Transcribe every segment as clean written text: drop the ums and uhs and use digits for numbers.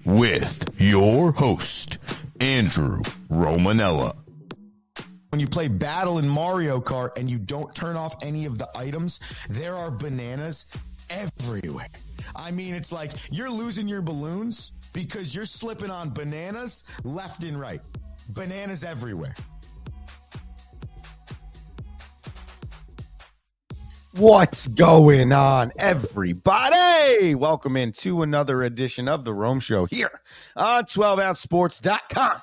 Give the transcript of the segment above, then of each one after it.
with your host, Andrew Romanella. When you play Battle in Mario Kart and you don't turn off any of the items, there are bananas everywhere. I mean, it's like you're losing your balloons because you're slipping on bananas left and right. Bananas everywhere. What's going on, everybody? Welcome into another edition of The Rome Show here on 12ouncesports.com,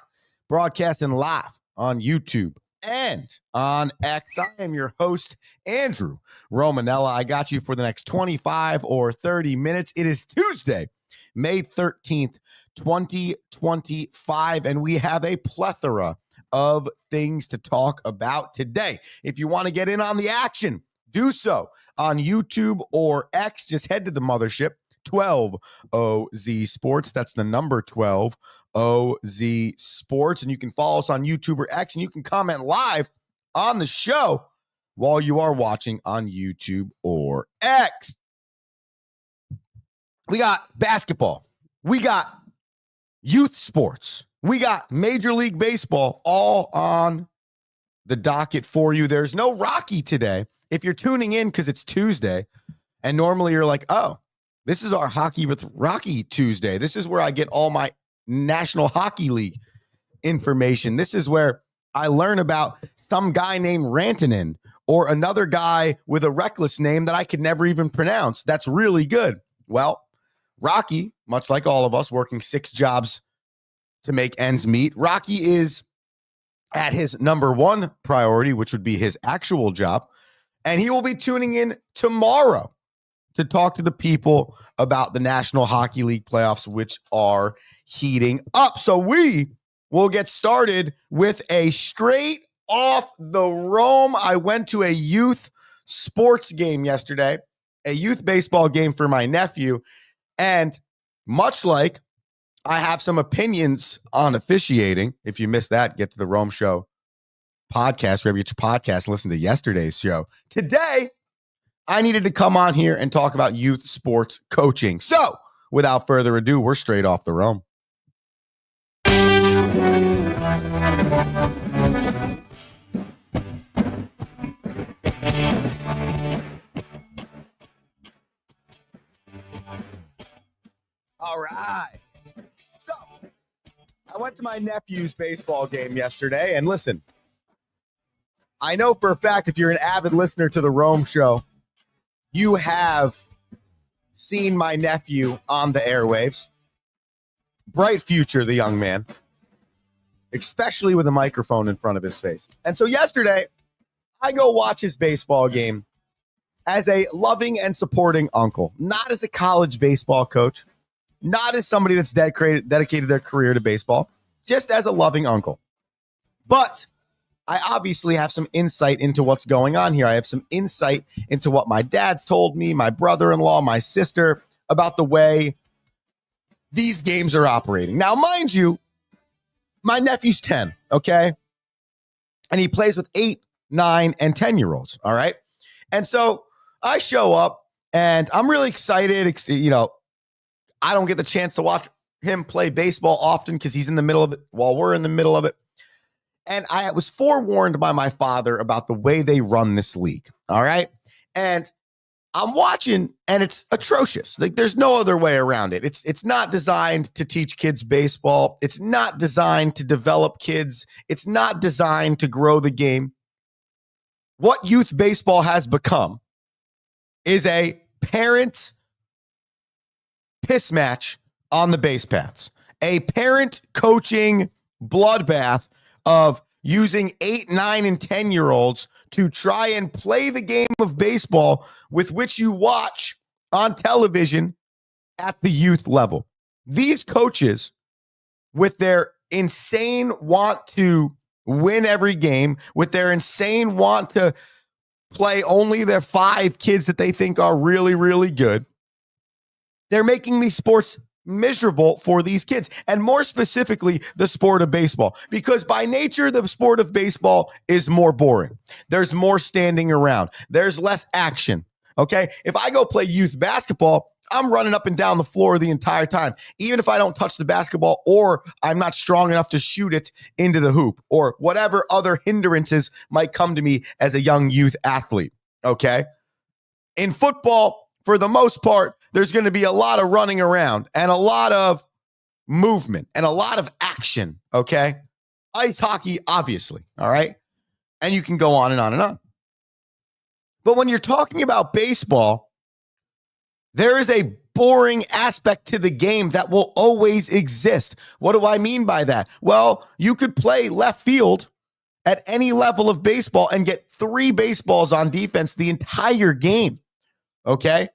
broadcasting live on YouTube and on X. I am your host, Andrew Romanella. I got you for the next 25 or 30 minutes. It is Tuesday, May 13th, 2025, and we have a plethora of things to talk about today. If you want to get in on the action, do so on YouTube or X. Just head to the mothership, 12OZ Sports. That's the number 12OZ Sports. And you can follow us on YouTube or X, and you can comment live on the show while you are watching on YouTube or X. We got basketball. We got youth sports. We got Major League Baseball all on the docket for you. There's no Rocky today. If you're tuning in because it's Tuesday, and normally you're like, oh, this is our Hockey with Rocky Tuesday. This is where I get all my National Hockey League information. This is where I learn about some guy named Rantanen or another guy with a reckless name that I could never even pronounce. That's really good. Well, Rocky, much like all of us working 6 jobs to make ends meet, Rocky is at his number 1 priority, which would be his actual job. And he will be tuning in tomorrow to talk to the people about the National Hockey League playoffs, which are heating up. So we will get started with a straight off the Rome. I went to a youth sports game yesterday, a youth baseball game for my nephew. And much like I have some opinions on officiating, if you missed that, get to the Rome Show podcast, wherever you get your podcast, listen to yesterday's show. Today, I needed to come on here and talk about youth sports coaching. So, without further ado, we're straight off the Rome. All right. So, I went to my nephew's baseball game yesterday, and listen, I know for a fact if you're an avid listener to the Rome Show, you have seen my nephew on the airwaves. Bright future, the young man, especially with a microphone in front of his face. And so yesterday, I go watch his baseball game as a loving and supporting uncle, not as a college baseball coach, not as somebody that's dedicated their career to baseball, just as a loving uncle. But I obviously have some insight into what's going on here. I have some insight into what my dad's told me, my brother-in-law, my sister, about the way these games are operating. Now, mind you, my nephew's 10, okay? And he plays with 8, 9, and 10-year-olds, all right? And so I show up, and I'm really excited. You know, I don't get the chance to watch him play baseball often because he's in the middle of it while we're in the middle of it. And I was forewarned by my father about the way they run this league. All right. And I'm watching, and it's atrocious. Like, there's no other way around it. It's not designed to teach kids baseball. It's not designed to develop kids. It's not designed to grow the game. What youth baseball has become is a parent piss match on the base paths, a parent coaching bloodbath of using 8, 9, and 10-year-olds to try and play the game of baseball with which you watch on television at the youth level. These coaches, with their insane want to win every game, with their insane want to play only their 5 kids that they think are really, really good, they're making these sports miserable for these kids, and more specifically, the sport of baseball, because by nature, the sport of baseball is more boring. There's more standing around. There's less action. Okay. If I go play youth basketball, I'm running up and down the floor the entire time, even if I don't touch the basketball or I'm not strong enough to shoot it into the hoop or whatever other hindrances might come to me as a young youth athlete. Okay. In football, for the most part, there's going to be a lot of running around and a lot of movement and a lot of action. Okay. Ice hockey, obviously. All right. And you can go on and on and on. But when you're talking about baseball, there is a boring aspect to the game that will always exist. What do I mean by that? Well, you could play left field at any level of baseball and get 3 baseballs on defense the entire game. Okay?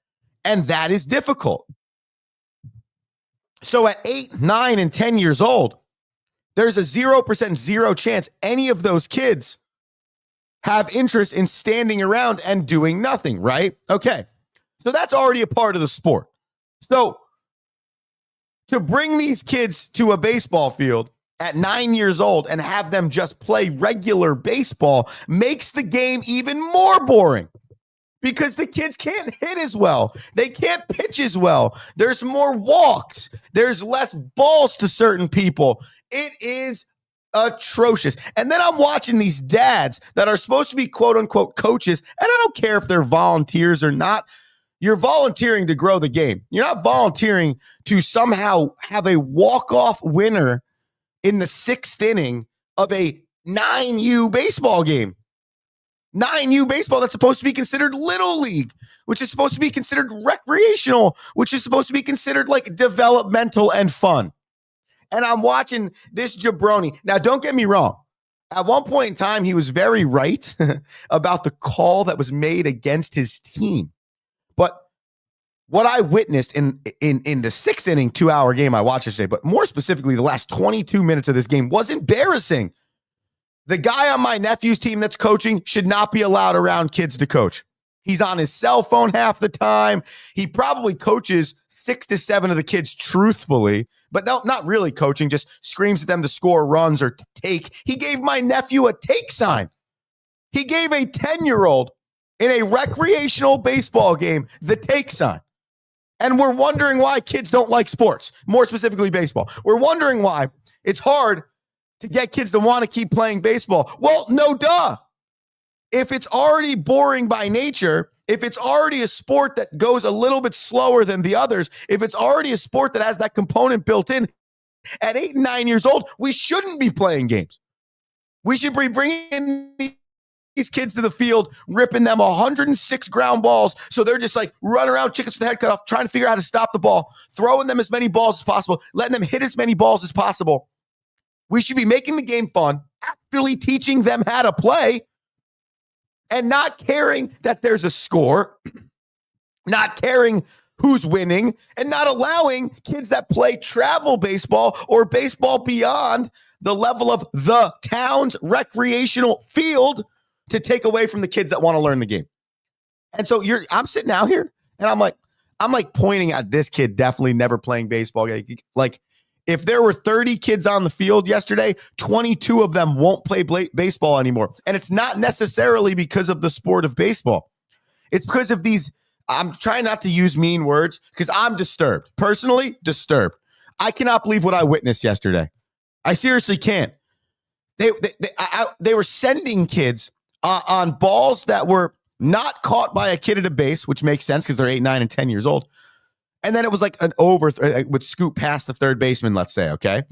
And that is difficult. So at 8, 9, and 10 years old, there's a 0% zero chance any of those kids have interest in standing around and doing nothing, right? Okay. So that's already a part of the sport. So to bring these kids to a baseball field at 9 years old and have them just play regular baseball makes the game even more boring because the kids can't hit as well. They can't pitch as well. There's more walks. There's less balls to certain people. It is atrocious. And then I'm watching these dads that are supposed to be quote unquote coaches, and I don't care if they're volunteers or not. You're volunteering to grow the game. You're not volunteering to somehow have a walk-off winner in the 6th inning of a 9U baseball game. 9U baseball that's supposed to be considered little league, which is supposed to be considered recreational, which is supposed to be considered like developmental and fun. And I'm watching this jabroni. Now, don't get me wrong. At one point in time, he was very right about the call that was made against his team. But what I witnessed in the 6th inning, 2-hour game I watched yesterday, but more specifically, the last 22 minutes of this game was embarrassing. The guy on my nephew's team that's coaching should not be allowed around kids to coach. He's on his cell phone half the time. He probably coaches 6 to 7 of the kids truthfully, but no, not really coaching, just screams at them to score runs or take. He gave my nephew a take sign. He gave a 10-year-old in a recreational baseball game the take sign. And we're wondering why kids don't like sports, more specifically baseball. We're wondering why it's hard to get kids to want to keep playing baseball. Well, no duh. If it's already boring by nature, if it's already a sport that goes a little bit slower than the others, if it's already a sport that has that component built in, at 8 and 9 years old, we shouldn't be playing games. We should be bringing in these kids to the field, ripping them 106 ground balls. So they're just like running around chickens with the head cut off, trying to figure out how to stop the ball, throwing them as many balls as possible, letting them hit as many balls as possible. We should be making the game fun, actually teaching them how to play, and not caring that there's a score, not caring who's winning, and not allowing kids that play travel baseball or baseball beyond the level of the town's recreational field to take away from the kids that want to learn the game. And so I'm sitting out here and I'm like pointing at this kid definitely never playing baseball. Like if there were 30 kids on the field yesterday, 22 of them won't play baseball anymore. And it's not necessarily because of the sport of baseball. It's because of these. I'm trying not to use mean words because I'm disturbed. Personally, disturbed. I cannot believe what I witnessed yesterday. I seriously can't. They were sending kids on balls that were not caught by a kid at a base, which makes sense because they're 8, 9, and 10 years old. And then it was like an over, would scoop past the third baseman, let's say, okay?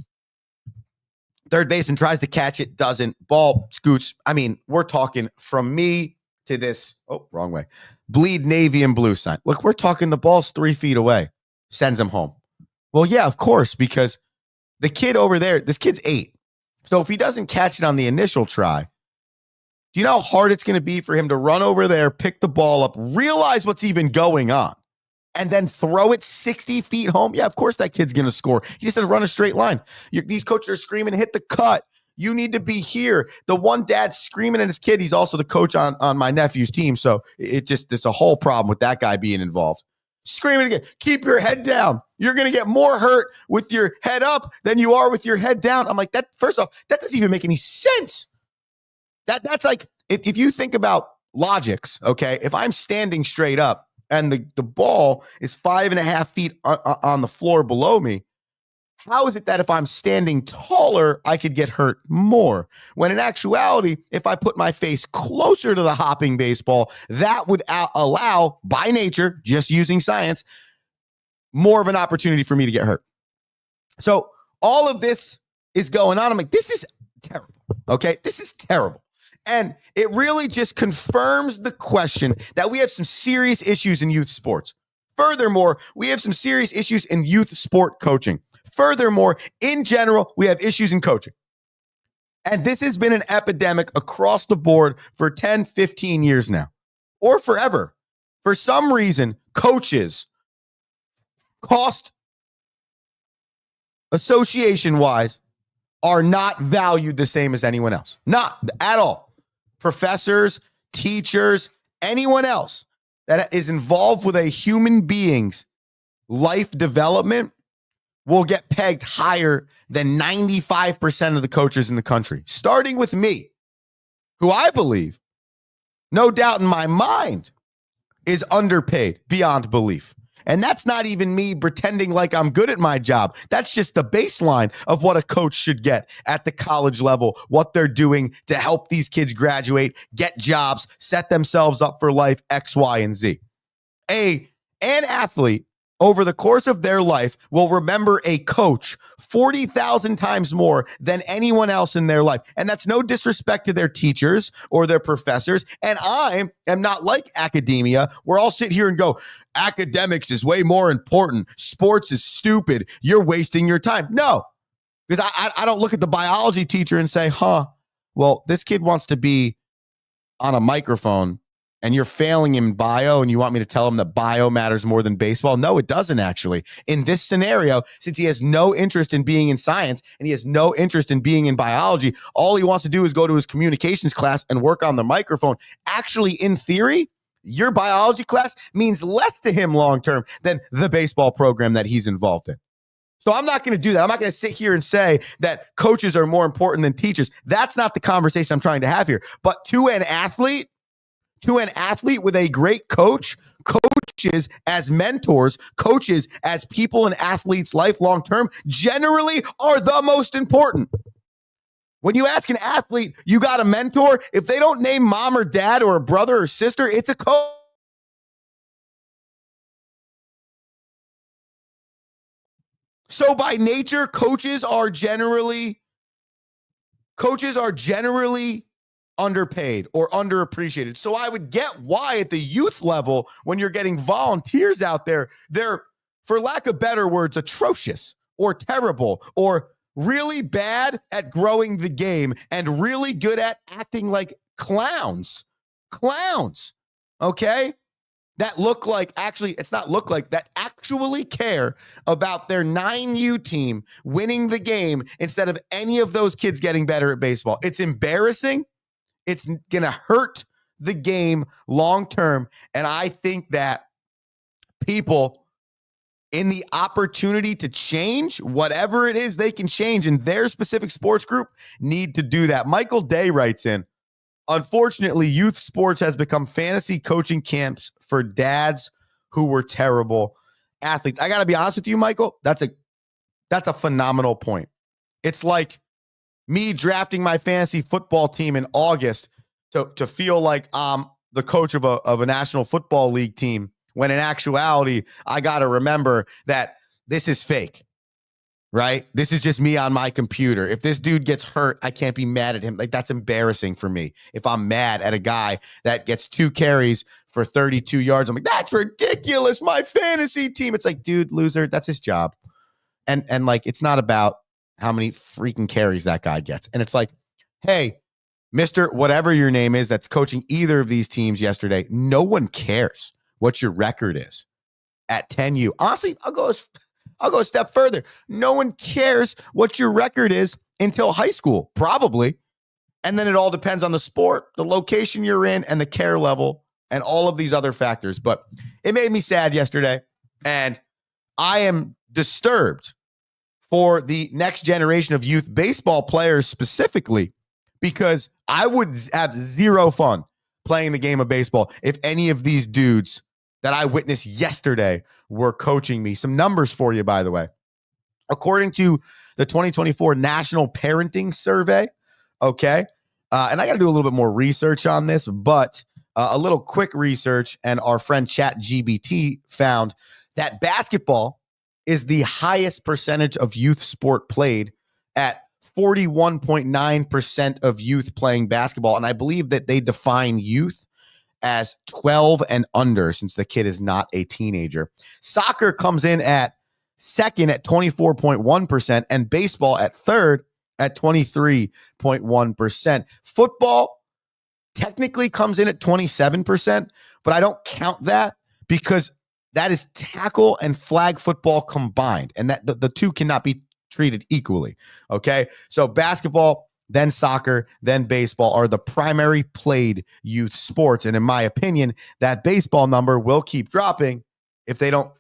Third baseman tries to catch it, doesn't. Ball scoots. I mean, we're talking from me to this, wrong way, bleed navy and blue sign. Look, we're talking the ball's 3 feet away. Sends him home. Well, yeah, of course, because the kid over there, this kid's 8. So if he doesn't catch it on the initial try, do you know how hard it's going to be for him to run over there, pick the ball up, realize what's even going on, and then throw it 60 feet home? Yeah, of course that kid's going to score. He just had to run a straight line. These coaches are screaming, hit the cut. You need to be here. The one dad screaming at his kid, he's also the coach on my nephew's team. So it's a whole problem with that guy being involved. Screaming again, keep your head down. You're going to get more hurt with your head up than you are with your head down. I'm like, that. First off, that doesn't even make any sense. That's like, if you think about logics, okay, if I'm standing straight up and the ball is 5.5 feet on the floor below me, how is it that if I'm standing taller, I could get hurt more? When in actuality, if I put my face closer to the hopping baseball, that would allow, by nature, just using science, more of an opportunity for me to get hurt. So all of this is going on. I'm like, this is terrible. Okay, this is terrible. And it really just confirms the question that we have some serious issues in youth sports. Furthermore, we have some serious issues in youth sport coaching. Furthermore, in general, we have issues in coaching. And this has been an epidemic across the board for 10, 15 years now, or forever. For some reason, coaches, cost association-wise, are not valued the same as anyone else. Not at all. Professors, teachers, anyone else that is involved with a human being's life development will get pegged higher than 95% of the coaches in the country, starting with me, who I believe, no doubt in my mind, is underpaid beyond belief. And that's not even me pretending like I'm good at my job. That's just the baseline of what a coach should get at the college level, what they're doing to help these kids graduate, get jobs, set themselves up for life, X, Y, and Z. An athlete over the course of their life will remember a coach 40,000 times more than anyone else in their life. And that's no disrespect to their teachers or their professors. And I am not like academia, where I'll sit here and go, academics is way more important. Sports is stupid. You're wasting your time. No, because I don't look at the biology teacher and say, well, this kid wants to be on a microphone and you're failing him in bio and you want me to tell him that bio matters more than baseball? No, it doesn't actually. In this scenario, since he has no interest in being in science and he has no interest in being in biology, all he wants to do is go to his communications class and work on the microphone. Actually, in theory, your biology class means less to him long-term than the baseball program that he's involved in. So I'm not going to do that. I'm not going to sit here and say that coaches are more important than teachers. That's not the conversation I'm trying to have here. But to an athlete with a great coach, coaches as mentors, coaches as people in athletes' life long-term generally are the most important. When you ask an athlete, you got a mentor, if they don't name mom or dad or a brother or sister, it's a coach. So by nature, coaches are generally underpaid or underappreciated. So I would get why at the youth level, when you're getting volunteers out there, they're, for lack of better words, atrocious or terrible or really bad at growing the game and really good at acting like clowns, okay? That look like, actually, it's not look like, that actually care about their 9U team winning the game instead of any of those kids getting better at baseball. It's embarrassing. It's going to hurt the game long-term. And I think that people in the opportunity to change whatever it is they can change in their specific sports group need to do that. Michael Day writes in, unfortunately, youth sports has become fantasy coaching camps for dads who were terrible athletes. I got to be honest with you, Michael, that's a phenomenal point. It's like me drafting my fantasy football team in August to feel like I'm the coach of a National Football League team, when in actuality, I got to remember that this is fake, right? This is just me on my computer. If this dude gets hurt, I can't be mad at him. Like, that's embarrassing for me. If I'm mad at a guy that gets 2 carries for 32 yards, I'm like, that's ridiculous. My fantasy team. It's like, dude, loser, that's his job. And like, it's not about how many freaking carries that guy gets. And it's like, hey, Mr. Whatever your name is that's coaching either of these teams yesterday, no one cares what your record is at 10U. Honestly, I'll go a step further. No one cares what your record is until high school, probably. And then it all depends on the sport, the location you're in, and the care level, and all of these other factors. But it made me sad yesterday, and I am disturbed for the next generation of youth baseball players specifically, because I would have zero fun playing the game of baseball if any of these dudes that I witnessed yesterday were coaching me. Some numbers for you, by the way. According to the 2024 National Parenting Survey, okay, and I got to do a little bit more research on this, but a little quick research, and our friend ChatGPT found that basketball is the highest percentage of youth sport played at 41.9% of youth playing basketball. And I believe that they define youth as 12 and under, since the kid is not a teenager. Soccer comes in at second at 24.1%, and baseball at third at 23.1%. Football technically comes in at 27%, but I don't count that because that is tackle and flag football combined, and that the two cannot be treated equally. Okay, so basketball, then soccer, then baseball are the primary played youth sports. And in my opinion, that baseball number will keep dropping if they don't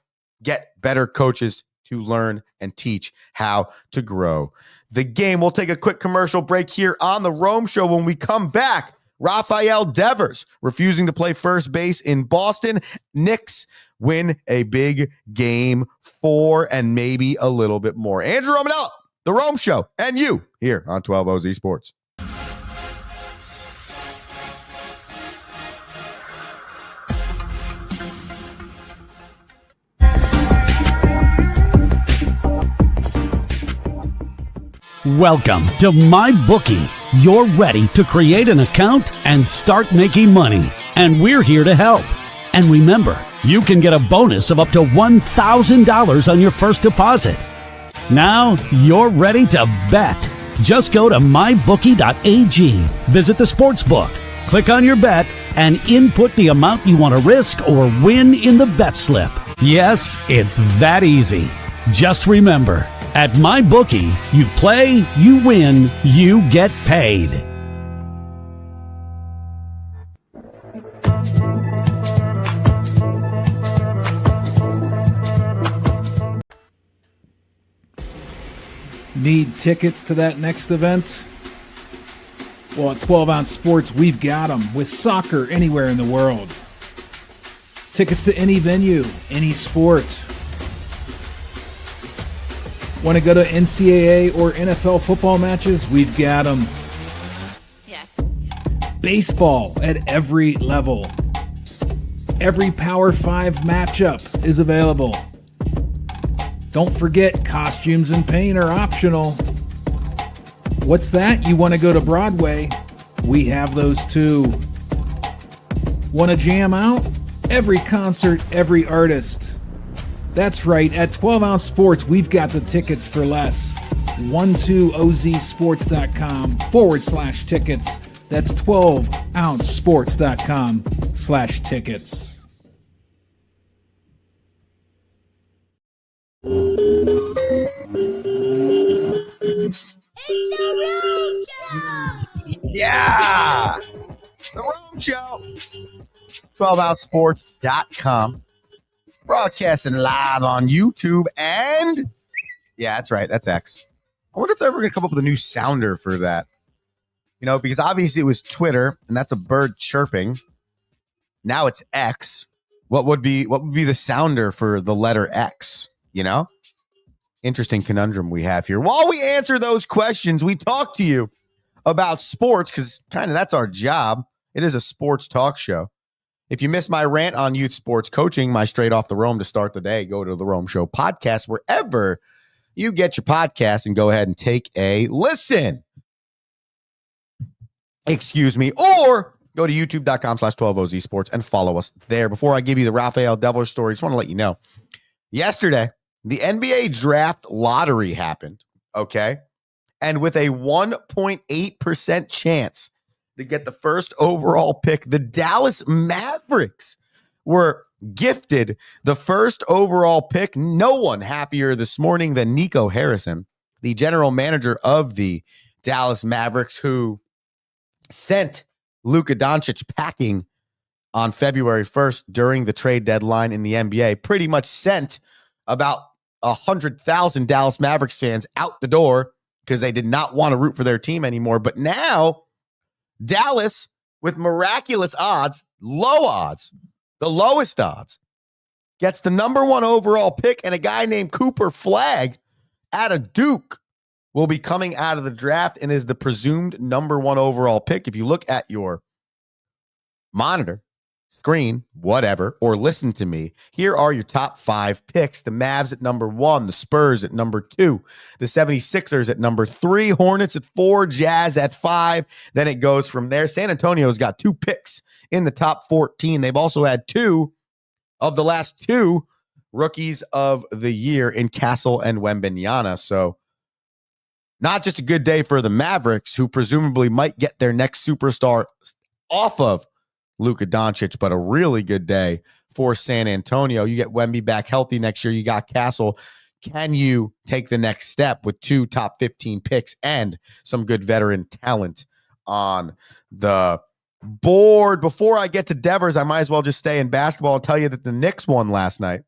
get better coaches to learn and teach how to grow the game. We'll take a quick commercial break here on the Rome Show. When we come back, Rafael Devers refusing to play first base in Boston. Knicks win a big game 4 and maybe a little bit more. Andrew Romanella, the Rome Show, and you here on 12 OZ Sports. Welcome to MyBookie. You're ready to create an account and start making money, and we're here to help. And remember, you can get a bonus of up to $1,000 on your first deposit. Now you're ready to bet. Just go to mybookie.ag, visit the sportsbook, click on your bet, and input the amount you want to risk or win in the bet slip. Yes, it's that easy. Just remember, at MyBookie, you play, you win, you get paid. Need tickets to that next event? Well, at 12 Ounce Sports, we've got them with soccer anywhere in the world. Tickets to any venue, any sport. Want to go to NCAA or NFL football matches? We've got them. Yeah. Baseball at every level. Every Power 5 matchup is available. Don't forget, costumes and paint are optional. What's that? You want to go to Broadway? We have those too. Want to jam out? Every concert, every artist. That's right, at 12 Ounce Sports, we've got the tickets for less. 12ozsports.com/tickets. That's 12ouncesports.com/tickets. Yeah! The Rome Show. 12ouncesports.com. Broadcasting live on YouTube and, yeah, that's right, that's X. I wonder if they're ever going to come up with a new sounder for that. You know, because obviously it was Twitter, and that's a bird chirping. Now it's X. What would be the sounder for the letter X, you know? Interesting conundrum we have here. While we answer those questions, we talk to you about sports, because kind of that's our job. It is a sports talk show. If you missed my rant on youth sports coaching, my straight off the Rome to start the day, go to the Rome Show podcast, wherever you get your podcast, and go ahead and take a listen. Excuse me. Or go to youtube.com/12OZ Sports and follow us there. Before I give you the Rafael Devers story, just want to let you know, yesterday, the NBA draft lottery happened, okay? And with a 1.8% chance to get the first overall pick, the Dallas Mavericks were gifted the first overall pick. No one happier this morning than Nico Harrison, the general manager of the Dallas Mavericks, who sent Luka Doncic packing on February 1st during the trade deadline in the NBA. Pretty much sent about 100,000 Dallas Mavericks fans out the door because they did not want to root for their team anymore. But now Dallas, with miraculous odds, low odds, the lowest odds, gets the number 1 overall pick, and a guy named Cooper Flagg out of Duke will be coming out of the draft and is the presumed number 1 overall pick. If you look at your monitor, screen, whatever, or listen to me, here are your top 5 picks. The Mavs at number 1, the Spurs at number 2, the 76ers at number 3, Hornets at 4, Jazz at 5. Then it goes from there. San Antonio's got 2 picks in the top 14. They've also had 2 of the last 2 rookies of the year in Castle and Wembanyama. So not just a good day for the Mavericks, who presumably might get their next superstar off of Luka Doncic, but a really good day for San Antonio. You get Wemby back healthy next year. You got Castle. Can you take the next step with 2 top 15 picks and some good veteran talent on the board? Before I get to Devers, I might as well just stay in basketball and tell you that the Knicks won last night,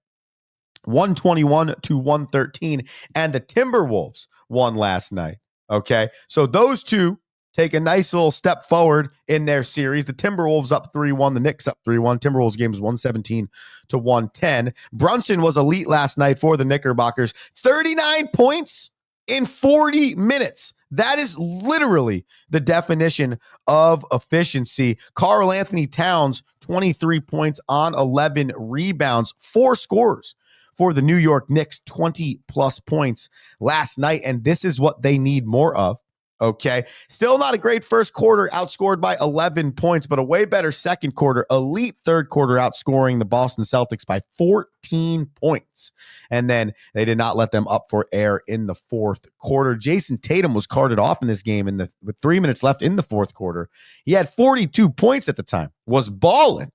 121-113, and the Timberwolves won last night. Okay, so those two take a nice little step forward in their series. The Timberwolves up 3-1, the Knicks up 3-1. Timberwolves game was 117-110. Brunson was elite last night for the Knickerbockers. 39 points in 40 minutes. That is literally the definition of efficiency. Karl Anthony Towns, 23 points on 11 rebounds, 4 scorers for the New York Knicks, 20-plus points last night, and this is what they need more of. Okay, still not a great first quarter, outscored by 11 points, but a way better second quarter. Elite third quarter, outscoring the Boston Celtics by 14 points. And then they did not let them up for air in the fourth quarter. Jason Tatum was carted off in this game with 3 minutes left in the fourth quarter. He had 42 points at the time, was balling,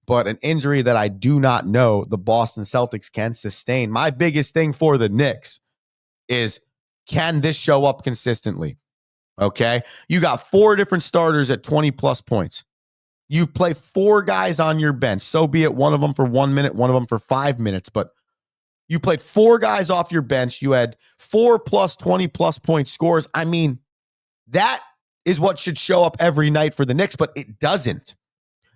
but an injury that I do not know the Boston Celtics can sustain. My biggest thing for the Knicks is, can this show up consistently? Okay, you got 4 different starters at 20-plus points. You play 4 guys on your bench. So be it, one of them for 1 minute, one of them for 5 minutes. But you played 4 guys off your bench. You had 4-plus, 20-plus point scores. I mean, that is what should show up every night for the Knicks, but it doesn't.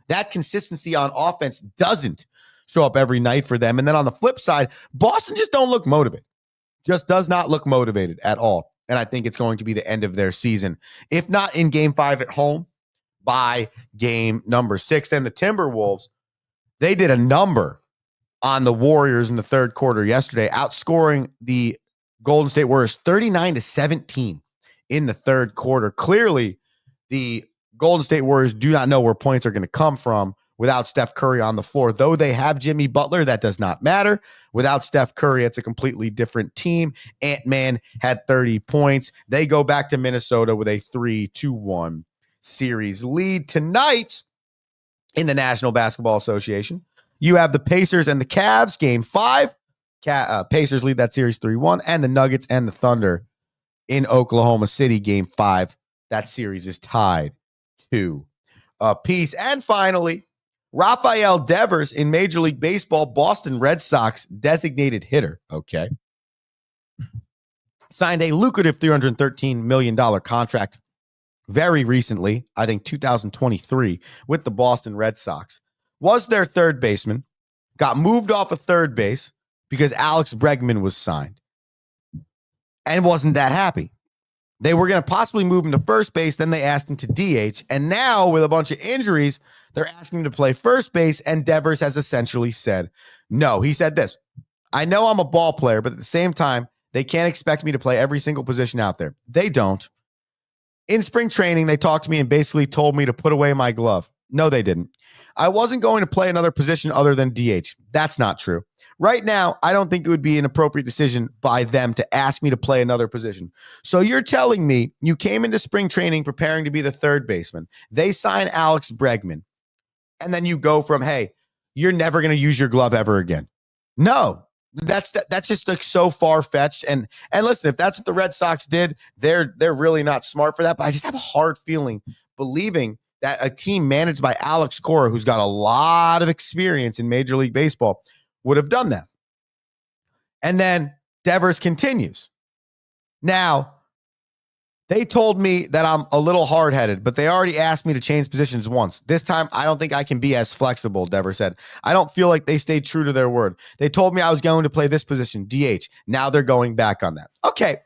That consistency on offense doesn't show up every night for them. And then on the flip side, Boston just don't look motivated. Just does not look motivated at all. And I think it's going to be the end of their season. If not in game 5 at home, by game number 6. Then the Timberwolves, they did a number on the Warriors in the third quarter yesterday, outscoring the Golden State Warriors 39-17 in the third quarter. Clearly, the Golden State Warriors do not know where points are going to come from without Steph Curry on the floor. Though they have Jimmy Butler, that does not matter. Without Steph Curry, it's a completely different team. Ant-Man had 30 points. They go back to Minnesota with a 3-1 series lead. Tonight, in the National Basketball Association, you have the Pacers and the Cavs, game 5. Pacers lead that series 3-1, and the Nuggets and the Thunder in Oklahoma City, game 5. That series is tied 2 apiece. And finally, Rafael Devers in Major League Baseball, Boston Red Sox designated hitter, okay, signed a lucrative $313 million contract very recently, I think 2023, with the Boston Red Sox. Was their third baseman, got moved off of third base because Alex Bregman was signed and wasn't that happy. They were going to possibly move him to first base. Then they asked him to DH. And now with a bunch of injuries, they're asking him to play first base. And Devers has essentially said no. He said this: I know I'm a ball player, but at the same time, they can't expect me to play every single position out there. They don't. In spring training, they talked to me and basically told me to put away my glove. No, they didn't. I wasn't going to play another position other than DH. That's not true. Right now, I don't think it would be an appropriate decision by them to ask me to play another position. So you're telling me you came into spring training preparing to be the third baseman. They sign Alex Bregman. And then you go from, hey, you're never going to use your glove ever again. No, that's just like so far-fetched. And listen, if that's what the Red Sox did, they're really not smart for that. But I just have a hard feeling believing that a team managed by Alex Cora, who's got a lot of experience in Major League Baseball, would have done that. And then Devers continues. Now, They told me that I'm a little hard-headed, but they already asked me to change positions once. This time, I don't think I can be as flexible, Dever said. I don't feel like they stayed true to their word. They told me I was going to play this position, DH. Now they're going back on that. Okay.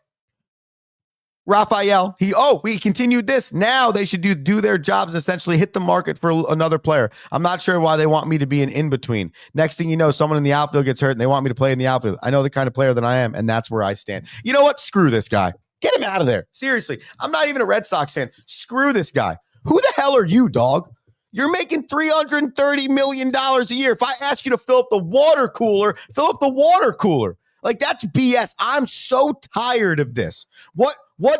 Raphael, we continued this. Now they should do their jobs and essentially hit the market for another player. I'm not sure why they want me to be an in-between. Next thing you know, someone in the outfield gets hurt and they want me to play in the outfield. I know the kind of player that I am, and that's where I stand. You know what? Screw this guy. Get him out of there. Seriously. I'm not even a Red Sox fan. Screw this guy. Who the hell are you, dog? You're making $330 million a year. If I ask you to fill up the water cooler, fill up the water cooler. Like, that's BS. I'm so tired of this. What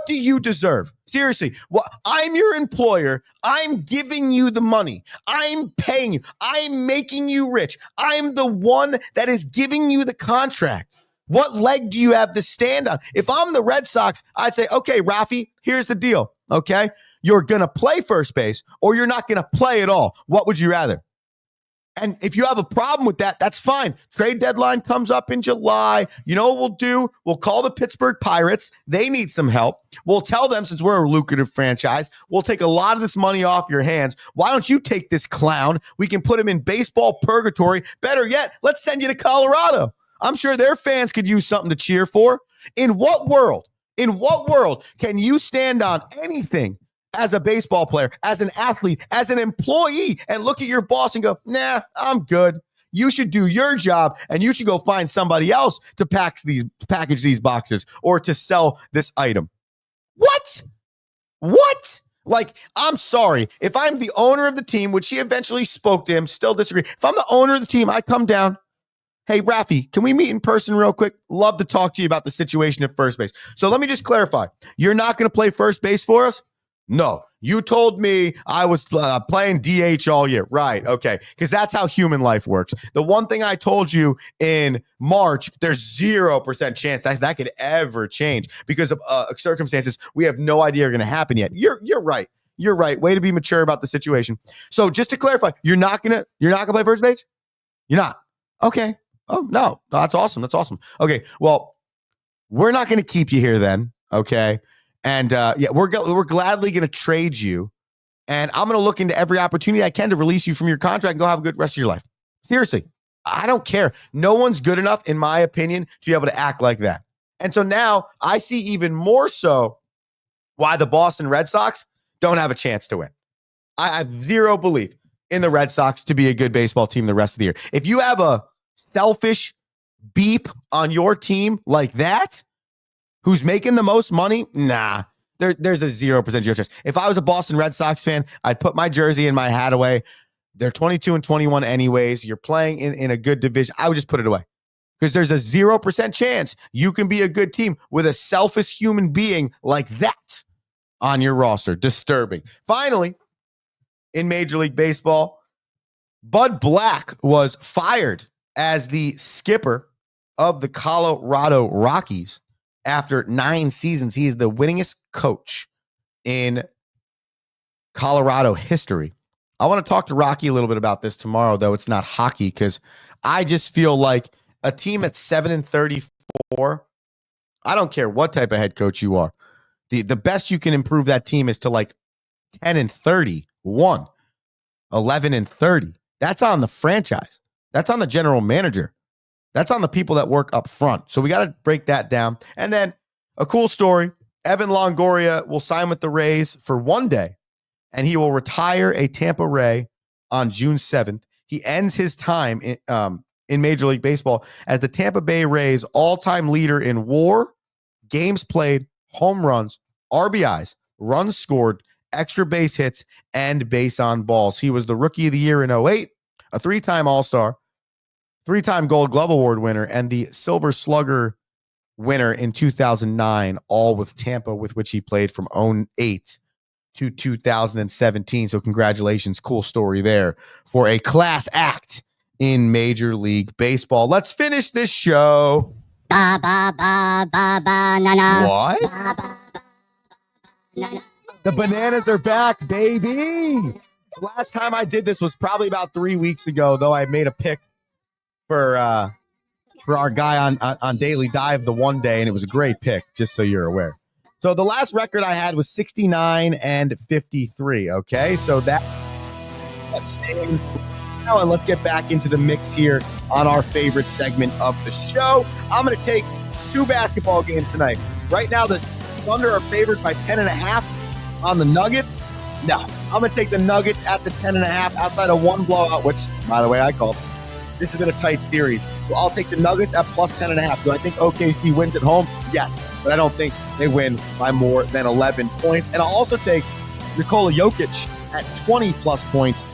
do you deserve? Seriously, I'm your employer. I'm giving you the money. I'm paying you. I'm making you rich. I'm the one that is giving you the contract. What leg do you have to stand on? If I'm the Red Sox, I'd say, okay, Rafi, here's the deal, okay? You're going to play first base or you're not going to play at all. What would you rather? And if you have a problem with that, that's fine. Trade deadline comes up in July. You know what we'll do? We'll call the Pittsburgh Pirates. They need some help. We'll tell them, since we're a lucrative franchise, we'll take a lot of this money off your hands. Why don't you take this clown? We can put him in baseball purgatory. Better yet, let's send you to Colorado. I'm sure their fans could use something to cheer for. In what world can you stand on anything as a baseball player, as an athlete, as an employee, and look at your boss and go, nah, I'm good. You should do your job, and you should go find somebody else to package these boxes or to sell this item. What? Like, I'm sorry. If I'm the owner of the team, which he eventually spoke to him, still disagree. If I'm the owner of the team, I come down. Hey, Rafi, can we meet in person real quick? Love to talk to you about the situation at first base. So let me just clarify. You're not going to play first base for us? No. You told me I was playing DH all year. Right. Okay. Because that's how human life works. The one thing I told you in March, there's 0% chance that could ever change because of circumstances we have no idea are going to happen yet. You're right. You're right. Way to be mature about the situation. So just to clarify, you're not gonna play first base? You're not. Okay. Oh, no, that's awesome. That's awesome. Okay, well, we're not going to keep you here then, okay? And, we're gladly going to trade you, and I'm going to look into every opportunity I can to release you from your contract and go have a good rest of your life. Seriously, I don't care. No one's good enough, in my opinion, to be able to act like that. And so now I see even more so why the Boston Red Sox don't have a chance to win. I have zero belief in the Red Sox to be a good baseball team the rest of the year. If you have a selfish beep on your team like that, who's making the most money? Nah, there's a 0% chance. If I was a Boston Red Sox fan, I'd put my jersey and my hat away. They're 22-21 anyways. You're playing in a good division. I would just put it away because there's a 0% chance you can be a good team with a selfish human being like that on your roster. Disturbing. Finally, in Major League Baseball, Bud Black was fired as the skipper of the Colorado Rockies after 9 seasons. He is the winningest coach in Colorado history. I want to talk to Rocky a little bit about this tomorrow, though it's not hockey, because I just feel like a team at 7-34, I don't care what type of head coach you are. The best you can improve that team is to like 10-31, 11-30. That's on the franchise. That's on the general manager. That's on the people that work up front. So we got to break that down. And then a cool story. Evan Longoria will sign with the Rays for 1 day, and he will retire a Tampa Ray on June 7th. He ends his time in Major League Baseball as the Tampa Bay Rays all-time leader in WAR, games played, home runs, RBIs, runs scored, extra base hits, and base on balls. He was the Rookie of the Year in 2008, a 3-time All-Star, 3-time Gold Glove Award winner, and the Silver Slugger winner in 2009, all with Tampa, with which he played from 2008 to 2017. So congratulations. Cool story there for a class act in Major League Baseball. Let's finish this show. Ba, ba, ba, ba, ba, na, na. What? Ba, ba, na, na. The bananas are back, baby. The last time I did this was probably about 3 weeks ago, though I made a pick for our guy on Daily Dive the one day, and it was a great pick, just so you're aware. So the last record I had was 69-53. Okay, so that stands now, and let's get back into the mix here on our favorite segment of the show. I'm going to take two basketball games tonight. Right now, the Thunder are favored by 10.5 on the Nuggets. No, I'm going to take the Nuggets at the 10.5 outside of one blowout, which, by the way, I called. This has been a tight series. So I'll take the Nuggets at plus 10.5. Do I think OKC wins at home? Yes, but I don't think they win by more than 11 points. And I'll also take Nikola Jokic at 20-plus points.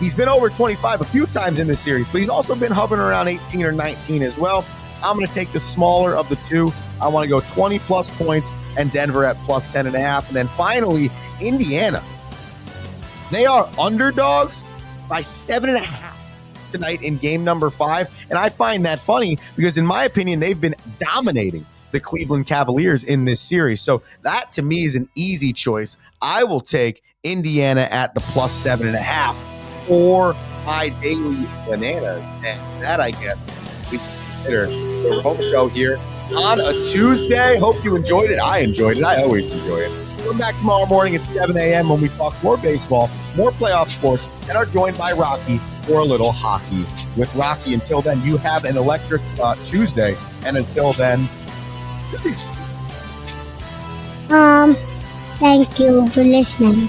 He's been over 25 a few times in this series, but he's also been hovering around 18 or 19 as well. I'm going to take the smaller of the two. I want to go 20-plus points and Denver at plus 10.5. And then finally, Indiana. They are underdogs by 7.5 tonight in game number 5. And I find that funny because, in my opinion, they've been dominating the Cleveland Cavaliers in this series. So that, to me, is an easy choice. I will take Indiana at the plus 7.5 or my daily bananas. And that, I guess, we can consider the home show here on a Tuesday. Hope you enjoyed it. I enjoyed it. I always enjoy it. Come back tomorrow morning at 7 a.m. when we talk more baseball, more playoff sports, and are joined by Rocky for a little hockey with Rocky. Until then, you have an electric Tuesday. And until then, Thank you for listening.